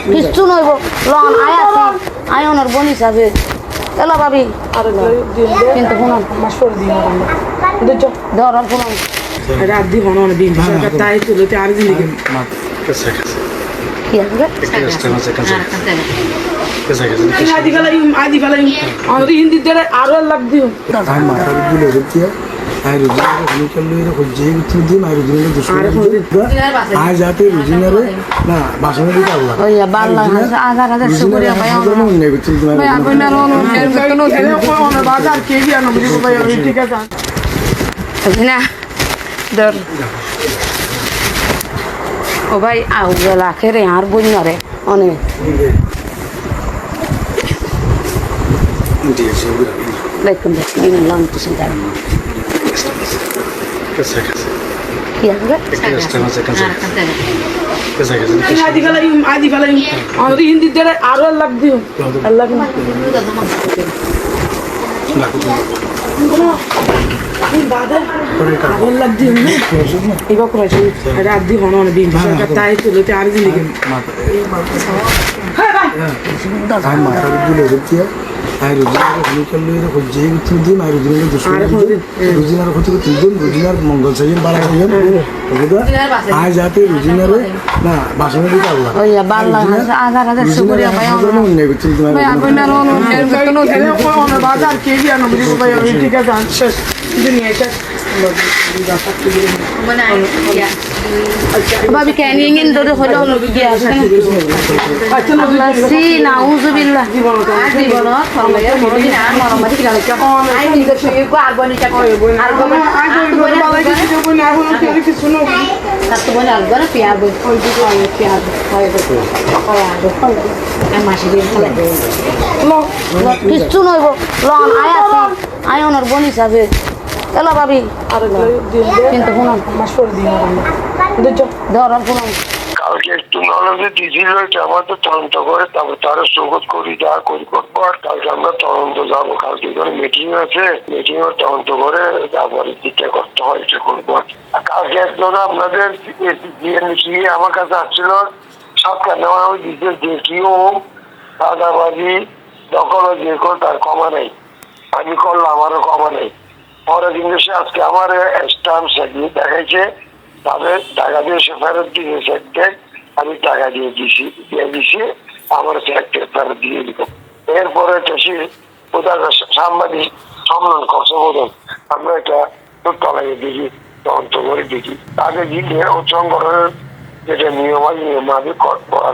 কিচ্ছু নইব লন আয় আছে আয় ওনার বোন হিসাবে এলো ভাবি কিন্তু শুনুন ধরন শুনুন রাত দিব না দিন তাই তুলে আর দিন কি আসবে আদি ফেলাই আমাদের হিন্দিতে আরো লাভ দিও ও ভাই আউ গেলা খেরে আর বন্যারে অনেক দেখুন দেখুন লং তো চিন্তা কি আসবে আদি ফেলাই আমাদের হিন্দিতে আরো লাভ দিও আল্লাহ লাভ দিও এবার করেছি রাত দিব না দিন তাই তুলে আর দিন মঙ্গল সাইন বাড়া আয় যাতে রুজিনারে না বাসনে দিতে আল্লাহ বাংলা আধার আধার সুপুরিয়া ভাই বাজার কে জানো ঠিক আছে দুনিয়া ভাবি কেন ইঞ্জিন ধরে হলে হলো গিয়ে আসে সি নাউজুবিল্লাহ জীবন ফরমাইয়া মরদিন আর মরমাতি কি লাগে আই নিজে শুয়ে গো আর বনি টাকা আর গো তার তো বলে আলগা না পিয়া বই পিয়া হয় মাসি দিয়ে কিচ্ছু নইব লন আয় আছে আয় ওনার বোন হিসাবে এলো ভাবি কিন্তু শুনুন ধরন শুনুন কালকে একটু নলেজে দিয়েছিল আমার তো তদন্ত করে তারপর তারা সৌগত করি যা করি করবো আর কালকে আমরা তদন্ত যাবো কালকে এখানে মিটিং আছে মিটিং এর তদন্ত করে তারপরে যেটা করতে হয় এটা করবো আর কালকে একজন আপনাদের আমার কাছে আসছিল সবটা নেওয়া ওই দিতে দেখিও দাদাবাজি দখল যে করো তার কমা নেই আমি করলাম আমারও কমা নেই পরে কিন্তু সে আজকে আমার স্টাম্প সেগুলি দেখাইছে তাদের টাকা দিয়ে সে ফেরত দিয়েছে আমি টাকা দিয়ে দিছি আমার সে ফেরত দিয়ে দিল এরপরে সে কোথায় সাংবাদিক সম্মান করছে বোধন আমরা এটা তলায় দেখি তদন্ত করে দেখি তাকে গিয়ে সংগঠনের যেটা নিয়ম হয় নিয়মাদি করা